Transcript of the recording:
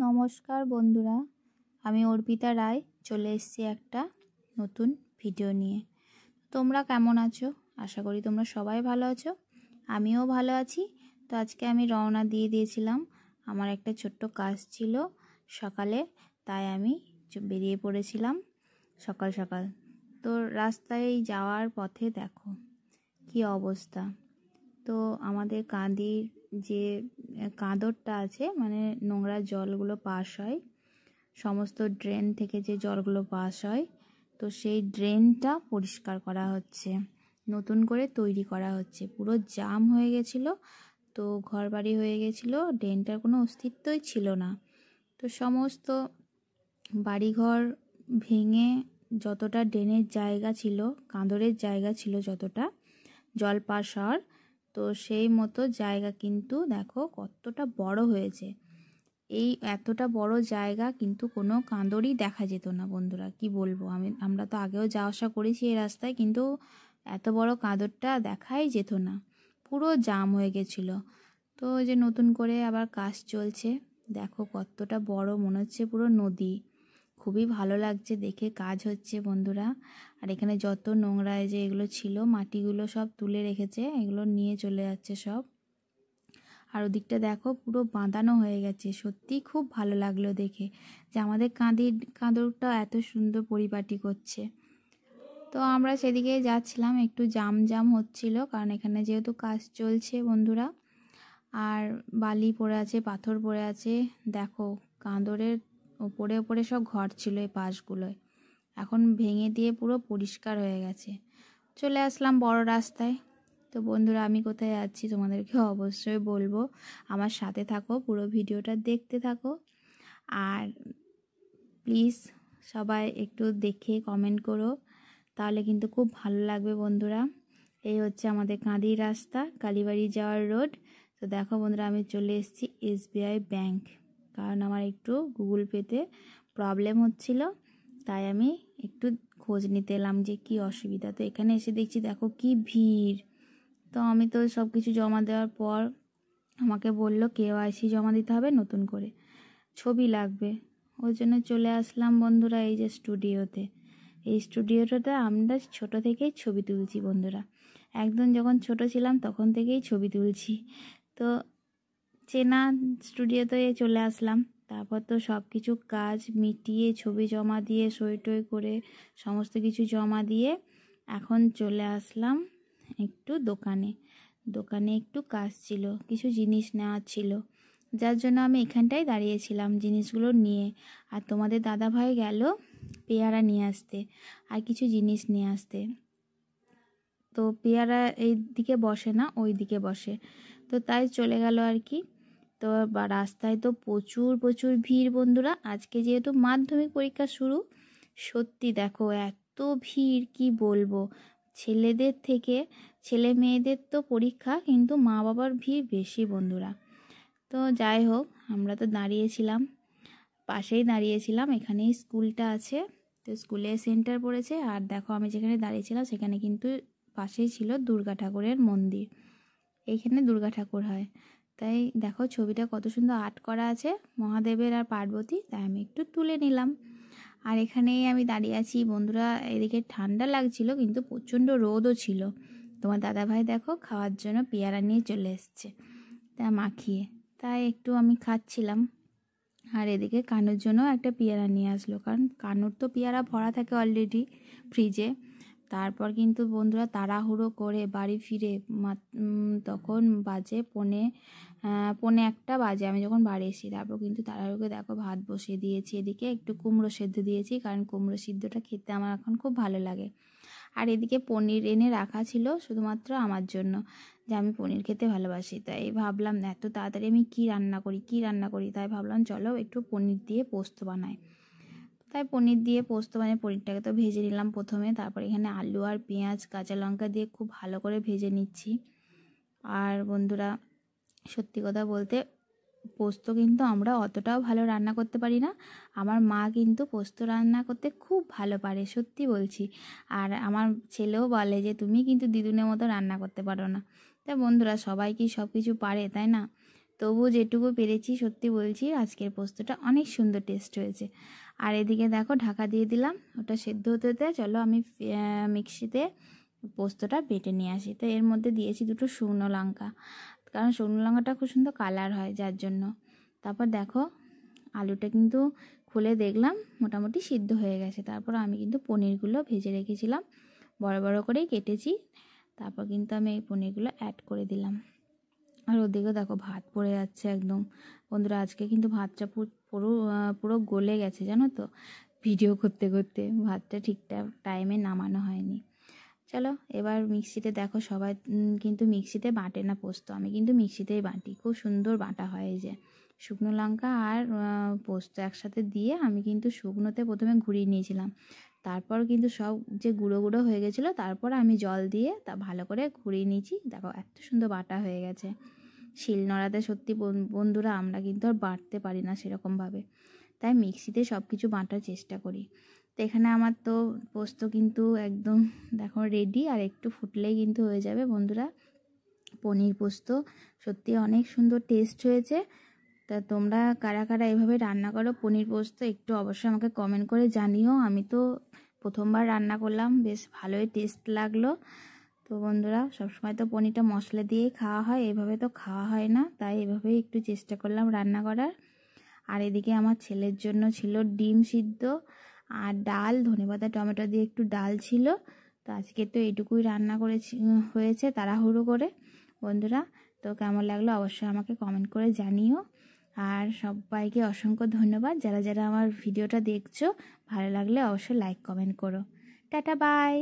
নমস্কার বন্ধুরা, আমি অর্পিতা রায় চলে এসেছি একটা নতুন ভিডিও নিয়ে। তোমরা কেমন আছো? আশা করি তোমরা সবাই ভালো আছো, আমিও ভালো আছি। তো আজকে আমি রওনা দিয়ে দিয়েছিলাম, আমার একটা ছোট্ট কাজ ছিল সকালে, তাই আমি বেরিয়ে পড়েছিলাম সকাল সকাল। তো রাস্তায় যাওয়ার পথে দেখো কি অবস্থা। তো আমাদের কাঁদির যে কাঁদরটা আছে, মানে নোংরা জলগুলো পাস হয়, সমস্ত ড্রেন থেকে যে জলগুলো পাস হয়, তো সেই ড্রেনটা পরিষ্কার করা হচ্ছে, নতুন করে তৈরি করা হচ্ছে। পুরো জাম হয়ে গেছিলো, তো ঘরবাড়ি হয়ে গেছিলো, ড্রেনটার কোনো অস্তিত্বই ছিল না। তো সমস্ত বাড়িঘর ভেঙে যতটা ড্রেনের জায়গা ছিল, কাঁদরের জায়গা ছিল যতটা জল পাস হওয়ার, তো সেই মতো জায়গা কিন্তু দেখো কতটা বড় হয়েছে। এই এতটা বড় জায়গা কিন্তু কোনো কাঁদরই দেখা যেত না বন্ধুরা, কি বলবো। আমরা তো আগেও যাওয়া আসা করেছি এই রাস্তায়, কিন্তু এত বড় কাঁদরটা দেখাই যেত না, পুরো জাম হয়ে গেছিলো। তো ওই যে নতুন করে আবার কাজ চলছে, দেখো কতটা বড়, মনে হচ্ছে পুরো নদী। খুবই ভালো লাগছে দেখে, কাজ হচ্ছে বন্ধুরা। আর এখানে যত নোংরা যে এগুলো ছিল, মাটিগুলো সব তুলে রেখেছে, এগুলো নিয়ে চলে যাচ্ছে সব। আর ওদিকটা দেখো পুরো বাঁধানো হয়ে গেছে। সত্যি খুব ভালো লাগলো দেখে যে আমাদের কাঁদরটা এত সুন্দর পরিপাটি করছে। তো আমরা সেদিকে যাচ্ছিলাম, একটু জাম হচ্ছিল, কারণ এখানে যেহেতু কাজ চলছে বন্ধুরা। আর বালি পড়ে আছে, পাথর পড়ে আছে, দেখো কাঁদরের ওপরে ওপরে সব ঘর ছিল এই পাশগুলোয়, এখন ভেঙে দিয়ে পুরো পরিষ্কার হয়ে গেছে। চলে আসলাম বড় রাস্তায়। তো বন্ধুরা, আমি কোথায় যাচ্ছি তোমাদেরকে অবশ্যই বলবো, আমার সাথে থাকো, পুরো ভিডিওটা দেখতে থাকো। আর প্লিজ সবাই একটু দেখে কমেন্ট করো, তাহলে কিন্তু খুব ভালো লাগবে বন্ধুরা। এই হচ্ছে আমাদের কাঁদির রাস্তা, কালীবাড়ি যাওয়ার রোড। তো দেখো বন্ধুরা, আমি চলে এসেছি SBI ব্যাংক, কারণ আমার একটু গুগল পেতে প্রবলেম হচ্ছিল, তাই আমি একটু খোঁজ নিতে এলাম যে কি অসুবিধা। তো এখানে এসে দেখছি দেখো কি ভিড়। তো আমি তো সব কিছু জমা দেওয়ার পর আমাকে বললো KYC জমা দিতে হবে, নতুন করে ছবি লাগবে। ওই জন্য চলে আসলাম বন্ধুরা এই যে স্টুডিওতে। এই স্টুডিওটাতে আমরা ছোট থেকেই ছবি তুলছি বন্ধুরা, একদম যখন ছোট ছিলাম তখন থেকেই ছবি তুলছি। তো চেনা স্টুডিওতে চলে আসলাম। তারপর তো সব কিছু কাজ মিটিয়ে, ছবি জমা দিয়ে, সই টই করে সমস্ত কিছু জমা দিয়ে এখন চলে আসলাম একটু দোকানে একটু কাজ ছিল, কিছু জিনিস নেওয়ার ছিল, যার জন্য আমি এখানটায় দাঁড়িয়েছিলাম জিনিসগুলো নিয়ে। আর তোমাদের দাদাভাই গেল পেয়ারা নিয়ে আসতে আর কিছু জিনিস নিয়ে আসতে। তো পেয়ারা এই দিকে বসে না, ওই দিকে বসে, তো তাই চলে গেল আর কি। তো রাস্তায় তো প্রচুর ভিড় বন্ধুরা। আজকে যেহেতু মাধ্যমিক পরীক্ষা শুরু, সত্যি দেখো এত ভিড় কি বলবো। ছেলে মেয়েদের তো পরীক্ষা, কিন্তু মা বাবার ভিড় বেশি বন্ধুরা। তো যাই হোক, আমরা তো পাশেই দাঁড়িয়েছিলাম, এখানেই স্কুলটা আছে। তো স্কুলে সেন্টার পড়েছে। আর দেখো আমি যেখানে দাঁড়িয়েছিলাম সেখানে কিন্তু পাশেই ছিল দুর্গা ঠাকুরের মন্দির, এইখানে দুর্গা ঠাকুর হয়। তাই দেখো ছবিটা কত সুন্দর আর্ট করা আছে, মহাদেবের আর পার্বতী, তাই আমি একটু তুলে নিলাম। আর এখানেই আমি দাঁড়িয়ে আছি বন্ধুরা। এদিকে ঠান্ডা লাগছিল, কিন্তু প্রচণ্ড রোদও ছিল। তোমার দাদাভাই দেখো খাওয়ার জন্য পেয়ারা নিয়ে চলে এসছে, তা মাখিয়ে, তাই একটু আমি খাচ্ছিলাম। আর এদিকে কানুর জন্য একটা পেয়ারা নিয়ে আসলো, কারণ কানুর তো পেয়ারা ভরা থাকে অলরেডি ফ্রিজে। তারপর কিন্তু বন্ধুরা তাড়াহুড়ো করে বাড়ি ফিরে তখন বাজে পৌনে একটা বাজে আমি যখন বাড়ি এসেছি। তারপর কিন্তু তাড়াহুড়ো করে দেখো ভাত বসিয়ে দিয়েছি, এদিকে একটু কুমড়ো সেদ্ধ দিয়েছি, কারণ কুমড়ো সিদ্ধটা খেতে আমার এখন খুব ভালো লাগে। আর এদিকে পনির এনে রাখা ছিল শুধুমাত্র আমার জন্য, যে আমি পনির খেতে ভালোবাসি। তাই ভাবলাম এত তাড়াতাড়ি আমি কি রান্না করি, তাই ভাবলাম চলো একটু পনির দিয়ে পোস্ত বানাই। তাই পনির দিয়ে পোস্ত বানিয়ে পনিরটাকে তো ভেজে নিলাম প্রথমে, তারপর এখানে আলু আর পেঁয়াজ কাঁচা লঙ্কা দিয়ে খুব ভালো করে ভেজে নিচ্ছি। আর বন্ধুরা, সত্যি কথা বলতে পোস্ত কিন্তু আমরা অতটাও ভালো রান্না করতে পারি না, আমার মা কিন্তু পোস্ত রান্না করতে খুব ভালো পারে, সত্যি বলছি। আর আমার ছেলেও বলে যে তুমি কিন্তু দিদুনের মতো রান্না করতে পারো না। তা বন্ধুরা, সবাই কি সব কিছু পারে, তাই না? তবু যেটুকু পেরেছি সত্যি বলছি আজকের পোস্তটা অনেক সুন্দর টেস্ট হয়েছে। আর এদিকে দেখো ঢাকা দিয়ে দিলাম, ওটা সেদ্ধ হতে হতে চলো আমি মিক্সিতে পোস্তটা বেটে নিয়ে আসি। তো এর মধ্যে দিয়েছি দুটো শুকনো লঙ্কা, কারণ শুকনো লঙ্কাটা খুব সুন্দর কালার হয় যার জন্য। তারপর দেখো আলুটা কিন্তু খুলে দেখলাম মোটামুটি সিদ্ধ হয়ে গেছে। তারপর আমি কিন্তু পনিরগুলো ভেজে রেখেছিলাম, বড় বড় করেই কেটেছি। তারপর কিন্তু আমি এই পনিরগুলো অ্যাড করে দিলাম। আর ওদিকে দেখো ভাত পড়ে যাচ্ছে একদম। বন্ধুরা আজকে কিন্তু ভাতটা পুরো পুরো গলে গেছে জানো তো, ভিডিও করতে করতে ভাতটা ঠিকঠাক টাইমে নামানো হয়নি। চলো এবার মিক্সিতে দেখো সবাই কিন্তু মিক্সিতে বাটে না পোস্ত, আমি কিন্তু মিক্সিতেই বাটি, খুব সুন্দর বাটা হয়। এই যে শুকনো লঙ্কা আর পোস্ত একসাথে দিয়ে আমি কিন্তু শুকনোতে প্রথমে ঘুরিয়ে নিয়েছিলাম, তারপর কিন্তু সব যে গুঁড়ো গুঁড়ো হয়ে গেছিলো তারপর আমি জল দিয়ে তা ভালো করে ঘুরিয়ে নিয়েছি। দেখো এত সুন্দর বাটা হয়ে গেছে। শিলনোড়াতে সত্যি বন্ধুরা আমরা কিন্তু আর বাটতে পারি না সেরকমভাবে, তাই মিক্সিতে সব কিছু বাটার চেষ্টা করি। তো এখানে আমার তো পোস্ত কিন্তু একদম দেখো রেডি, আর একটু ফুটলেই কিন্তু হয়ে যাবে বন্ধুরা পনির পোস্ত। সত্যি অনেক সুন্দর টেস্ট হয়েছে। তা তোমরা কারা কারা এভাবে রান্না করো পনির পোস্ত একটু অবশ্যই আমাকে কমেন্ট করে জানিও। আমি তো প্রথমবার রান্না করলাম, বেশ ভালোই টেস্ট লাগলো। তো বন্ধুরা সবসময় তো পনিরটা মশলা দিয়েই খাওয়া হয়, এভাবে তো খাওয়া হয় না, তাই এভাবেই একটু চেষ্টা করলাম রান্না করার। আর এদিকে আমার ছেলের জন্য ছিল ডিম সিদ্ধ আর ডাল, ধনেপাতা টমেটো দিয়ে একটু ডাল ছিল। তো আজকে তো এইটুকুই রান্না করেছি হয়েছে তাড়াহুড়ো করে বন্ধুরা। তো কেমন লাগলো অবশ্যই আমাকে কমেন্ট করে জানিও। আর সবাইকে অসংখ্য ধন্যবাদ যারা যারা আমার ভিডিওটা দেখছো। ভালো লাগলে অবশ্যই লাইক কমেন্ট করো। Tata bye.